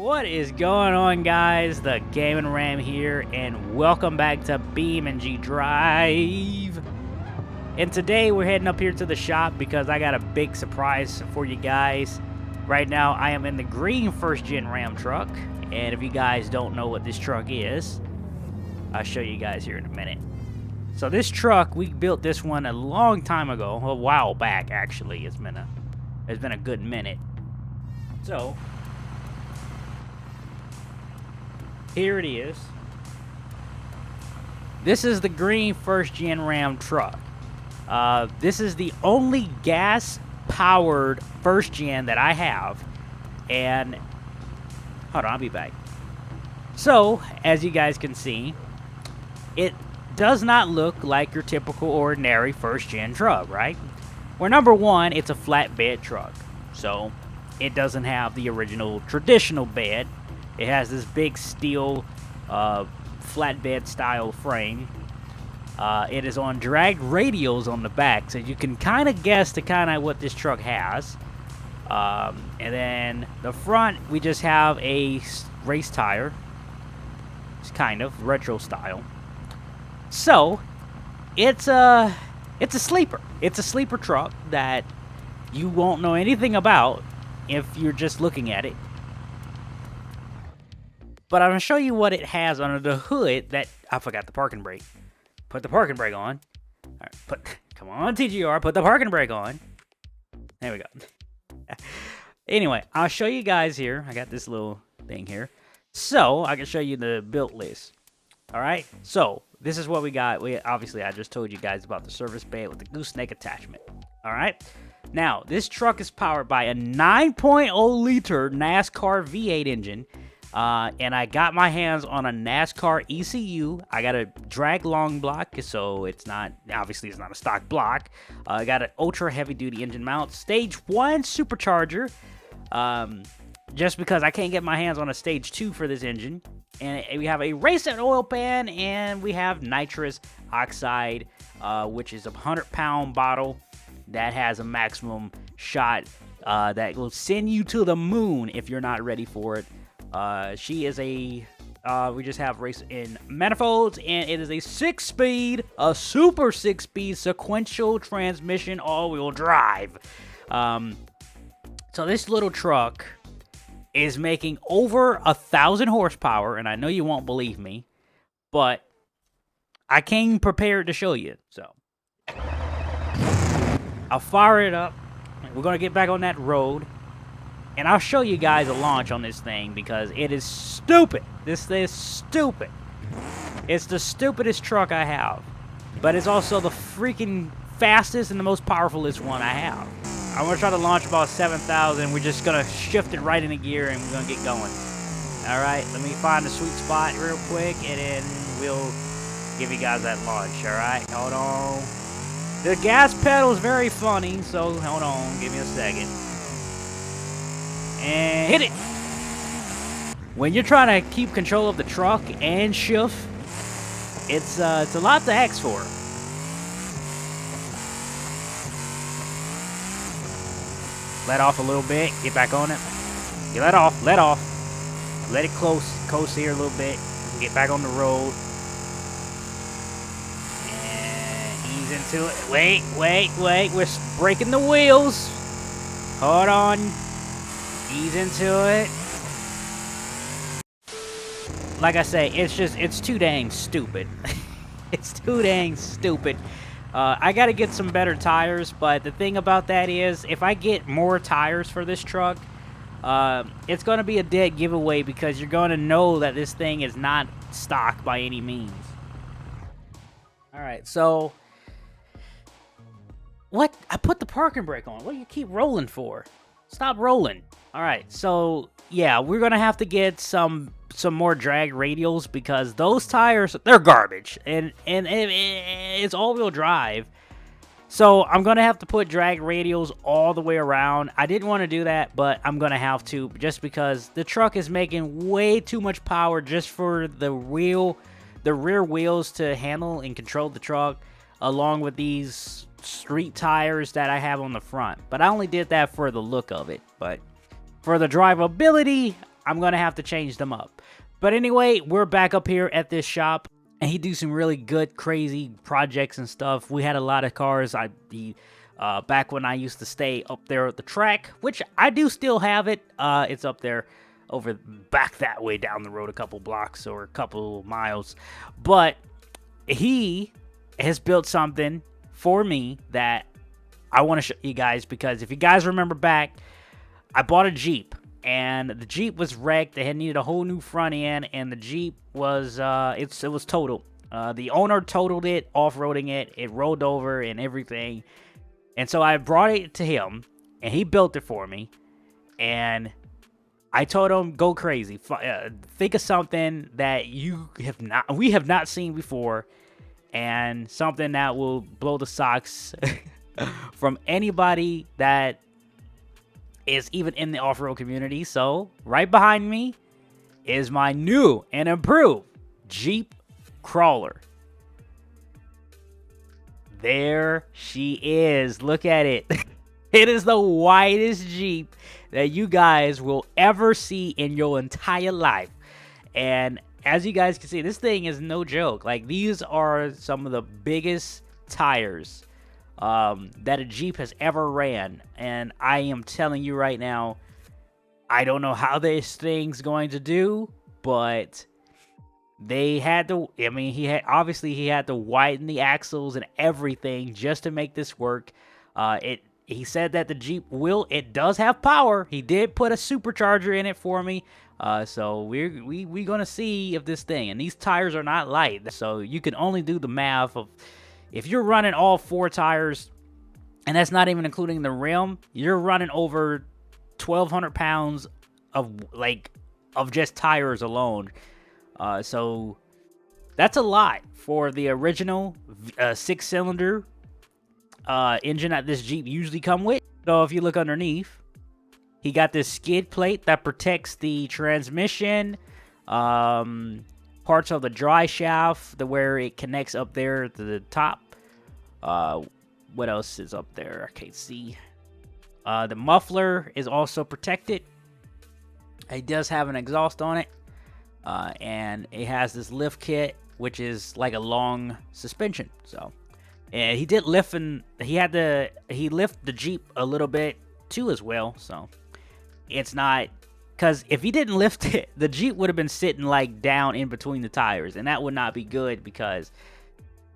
What is going on, guys? The Gaming Ram here, and welcome back to BeamNG Drive. And today we're heading up here to the shop because I got a big surprise for you guys. Right now I am in the green first-gen Ram truck, and if you guys don't know what this truck is, I'll show you guys here in a minute. So this truck, we built this one a long time ago, a while back actually. It's been a good minute. So here it is. This is the green first-gen Ram truck. This is the only gas-powered first-gen that I have. And, hold on, I'll be back. So, as you guys can see, it does not look like your typical ordinary first-gen truck, right? Well, number one, it's a flatbed truck. So, it doesn't have the original traditional bed. It has this big steel flatbed style frame. It is on drag radials on the back, so you can kind of guess what this truck has. And then the front, we just have a race tire. It's kind of retro style. So it's a sleeper. It's a sleeper truck that you won't know anything about if you're just looking at it. But I'm going to show you what it has under the hood that... I forgot the parking brake. Put the parking brake on. All right, come on, TGR. Put the parking brake on. There we go. Anyway, I'll show you guys here. I got this little thing here. So, I can show you the built list. All right? So, this is what we got. Obviously, I just told you guys about the service bed with the gooseneck attachment. All right? Now, this truck is powered by a 9.0 liter NASCAR V8 engine. And I got my hands on a NASCAR ECU. I got a drag long block, so it's not a stock block. I got an ultra heavy duty engine mount, stage 1 supercharger, just because I can't get my hands on a stage 2 for this engine. And we have a racing oil pan, and we have nitrous oxide, which is a 100-pound bottle that has a maximum shot that will send you to the moon if you're not ready for it. She is we just have race in manifolds, and it is a 6-speed, a super 6-speed sequential transmission all-wheel drive. So this little truck is making over 1,000 horsepower, and I know you won't believe me, but I came prepared to show you, so. I'll fire it up. We're going to get back on that road. And I'll show you guys a launch on this thing because it is stupid. This thing is stupid. It's the stupidest truck I have. But it's also the freaking fastest and the most powerfulest one I have. I'm going to try to launch about 7,000. We're just going to shift it right into gear and we're going to get going. Alright, let me find the sweet spot real quick and then we'll give you guys that launch. Alright, hold on. The gas pedal is very funny, so hold on. Give me a second. And hit it. When you're trying to keep control of the truck and shift, it's a lot to ask for. Let off a little bit. Get back on it. You let off. Let it coast here a little bit. Get back on the road. And ease into it. Wait. We're breaking the wheels. Hold on. Ease into it. Like I say, it's too dang stupid. It's too dang stupid. I gotta get some better tires, but the thing about that is, if I get more tires for this truck, it's gonna be a dead giveaway because you're gonna know that this thing is not stock by any means. Alright, so... What? I put the parking brake on. What do you keep rolling for? Stop rolling. Alright, so, yeah, we're going to have to get some more drag radials because those tires, they're garbage. And it's all-wheel drive. So, I'm going to have to put drag radials all the way around. I didn't want to do that, but I'm going to have to just because the truck is making way too much power just for the rear wheels to handle and control the truck, along with these street tires that I have on the front. But I only did that for the look of it, but... For the drivability, I'm going to have to change them up. But anyway, we're back up here at this shop, and he do some really good, crazy projects and stuff. We had a lot of cars. Back when I used to stay up there at the track, which I do still have it. It's up there over back that way down the road a couple blocks or a couple miles. But he has built something for me that I want to show you guys, because if you guys remember back, I bought a Jeep, and the Jeep was wrecked. They had needed a whole new front end, and the Jeep was it was totaled. The owner totaled it, off-roading it. It rolled over and everything. And so I brought it to him, and he built it for me. And I told him, go crazy. Think of something that we have not seen before, and something that will blow the socks from anybody that is even in the off-road community. So right behind me is my new and improved Jeep Crawler. There she is. Look at it. It is the widest Jeep that you guys will ever see in your entire life. And as you guys can see, this thing is no joke. Like, these are some of the biggest tires that a Jeep has ever ran. And I am telling you right now, I don't know how this thing's going to do, but they had to, I mean, he had to widen the axles and everything just to make this work. He said that the Jeep it does have power. He did put a supercharger in it for me. So we're gonna see if this thing, and these tires are not light. So you can only do the math of, if you're running all 4 tires, and that's not even including the rim, you're running over 1,200 pounds of just tires alone. So that's a lot for the original 6-cylinder engine that this Jeep usually come with. So if you look underneath, he got this skid plate that protects the transmission, parts of the dry shaft, where it connects up there to the top. What else is up there? I can't see. The muffler is also protected. It does have an exhaust on it. And it has this lift kit, which is like a long suspension. So, and he did lift, and he lift the Jeep a little bit too as well. So it's not, because if he didn't lift it, the Jeep would have been sitting like down in between the tires, and that would not be good, because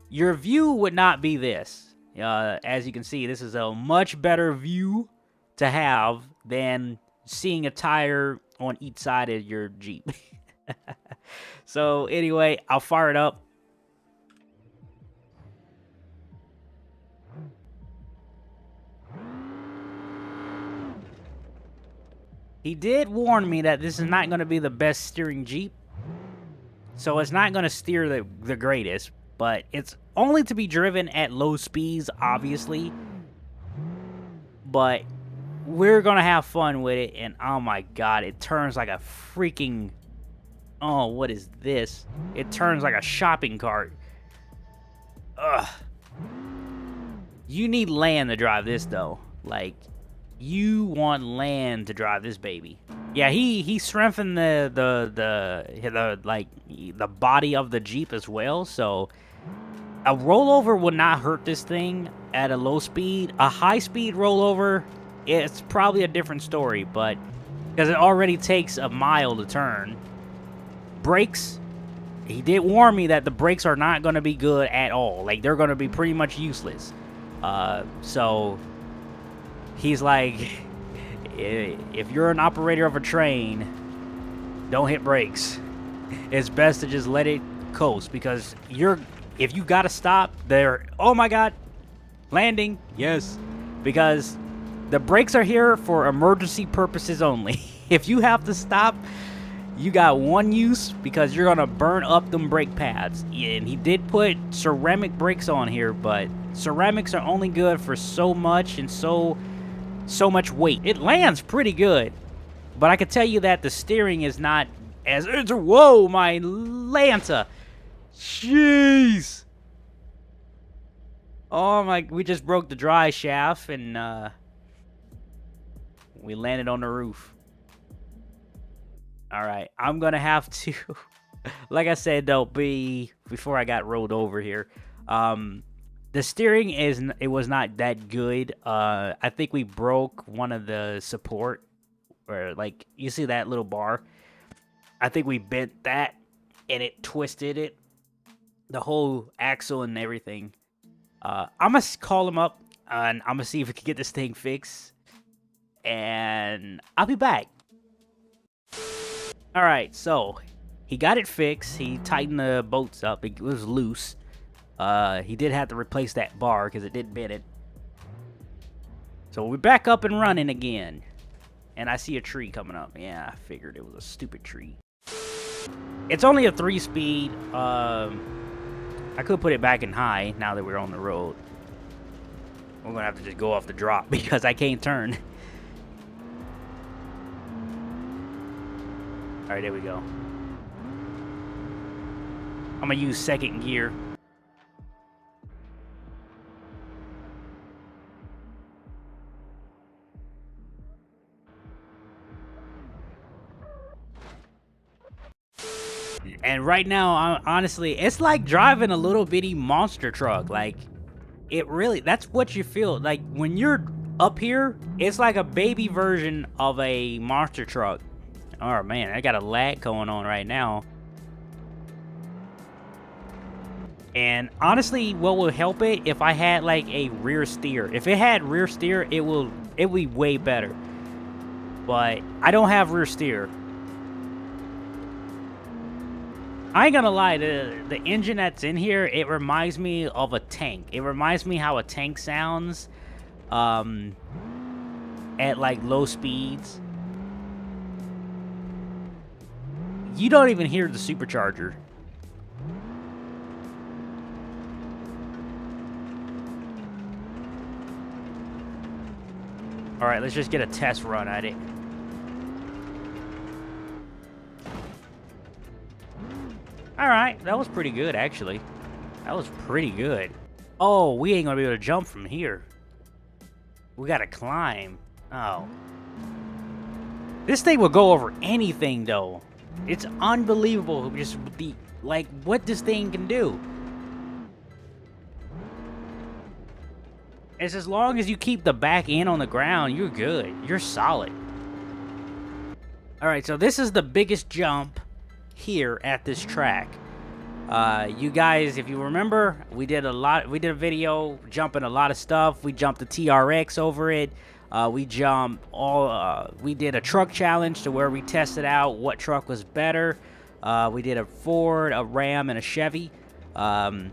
your view would not be this. As you can see, this is a much better view to have than seeing a tire on each side of your Jeep. So anyway, I'll fire it up. He did warn me that this is not going to be the best steering Jeep. So it's not going to steer the greatest, but it's only to be driven at low speeds, obviously. But we're going to have fun with it, and oh my god, it turns like a freaking... Oh, what is this? It turns like a shopping cart. Ugh. You need land to drive this, though. Like, you want land to drive this baby. Yeah, he strengthened the body of the Jeep as well, so a rollover would not hurt this thing at a low speed. A high speed rollover, it's probably a different story, but because it already takes a mile to turn. Brakes, he did warn me that the brakes are not going to be good at all. Like, they're going to be pretty much useless. So he's like, if you're an operator of a train, don't hit brakes. It's best to just let it coast, because if you got to stop there, oh my god, landing, yes, because the brakes are here for emergency purposes only. If you have to stop, you got one use, because you're going to burn up them brake pads. And he did put ceramic brakes on here, but ceramics are only good for so much and so much weight. It lands pretty good, but I can tell you that the steering is not as... Whoa, my Lanta. Jeez. Oh my, we just broke the dry shaft, and we landed on the roof. All right, I'm gonna have to. Like I said, though, before I got rolled over here. The steering it was not that good. I think we broke one of the support, or like you see that little bar. I think we bent that, and it twisted it, the whole axle and everything. I'm gonna call him up, and I'm gonna see if we can get this thing fixed, and I'll be back. All right, so he got it fixed. He tightened the bolts up. It was loose. He did have to replace that bar because it did bend it. So we're back up and running again. And I see a tree coming up. Yeah, I figured it was a stupid tree. It's only a 3-speed. I could put it back in high now that we're on the road. We're going to have to just go off the drop because I can't turn. Alright, there we go. I'm going to use second gear. And right now, honestly, it's like driving a little bitty monster truck. Like, that's what you feel. Like, when you're up here, it's like a baby version of a monster truck. Oh, man, I got a lag going on right now. And honestly, what will help it if I had, like, a rear steer. If it had rear steer, it would be way better. But I don't have rear steer. I ain't gonna lie, the engine that's in here, it reminds me of a tank. It reminds me how a tank sounds at like low speeds. You don't even hear the supercharger. Alright, let's just get a test run at it. Alright, that was pretty good, actually. That was pretty good. Oh, we ain't gonna be able to jump from here. We gotta climb. Oh. This thing will go over anything, though. It's unbelievable just like, what this thing can do. It's as long as you keep the back end on the ground, you're good. You're solid. Alright, so this is the biggest jump here at this track. You guys, if you remember, we did a video jumping a lot of stuff. We jumped the TRX over it. We did a truck challenge to where we tested out what truck was better. We did a Ford, a Ram, and a Chevy. And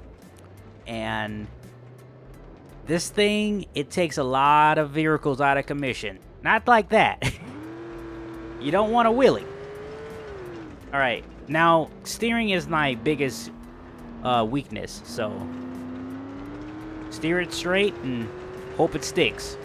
this thing, it takes a lot of vehicles out of commission. Not like that. You don't want to wheelie. Alright. Now, steering is my biggest weakness, so steer it straight and hope it sticks.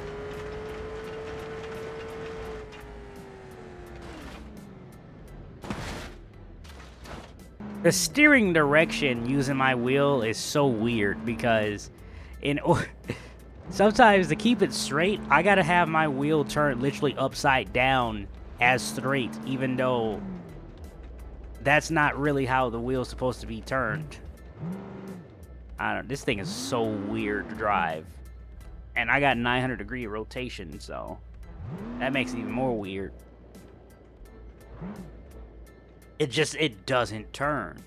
The steering direction using my wheel is so weird because sometimes to keep it straight, I gotta have my wheel turned literally upside down as straight, even though that's not really how the wheel's supposed to be turned. I don't know. This thing is so weird to drive. And I got 900-degree rotation, so that makes it even more weird. It doesn't turn.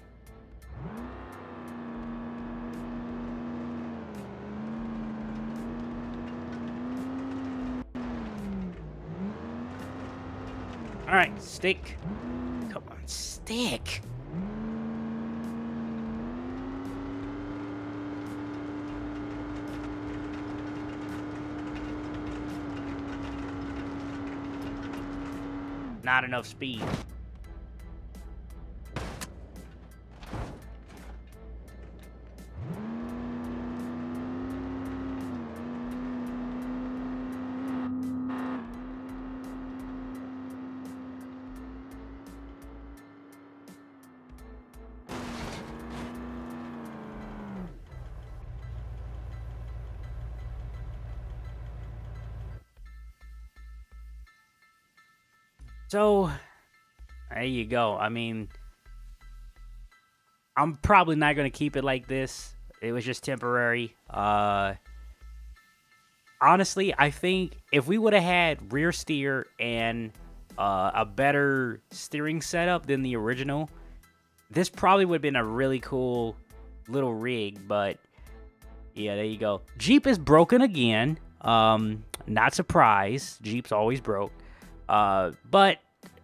Alright, stick. Come on, stick. Not enough speed. So, There you go. I mean, I'm probably not going to keep it like this. It was just temporary. Honestly, I think if we would have had rear steer and a better steering setup than the original, this probably would have been a really cool little rig. But yeah, there you go. Jeep is broken again. Not surprised. Jeep's always broke. But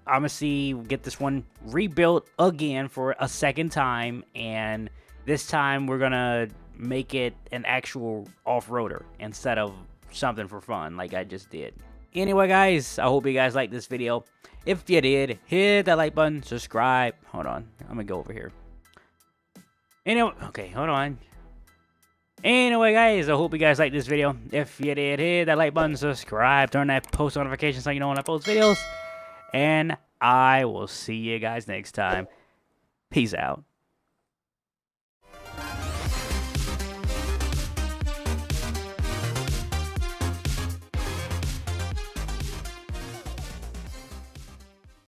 I'm gonna get this one rebuilt again for a second time, and this time we're gonna make it an actual off-roader instead of something for fun like I just did. Anyway, guys, I hope you guys liked this video. If you did, hit that like button, subscribe. Hold on, I'm gonna go over here. Anyway, okay, hold on. Anyway, guys, I hope you guys liked this video. If you did, hit that like button, subscribe, turn that post notification so you know when I post videos. And I will see you guys next time. Peace out.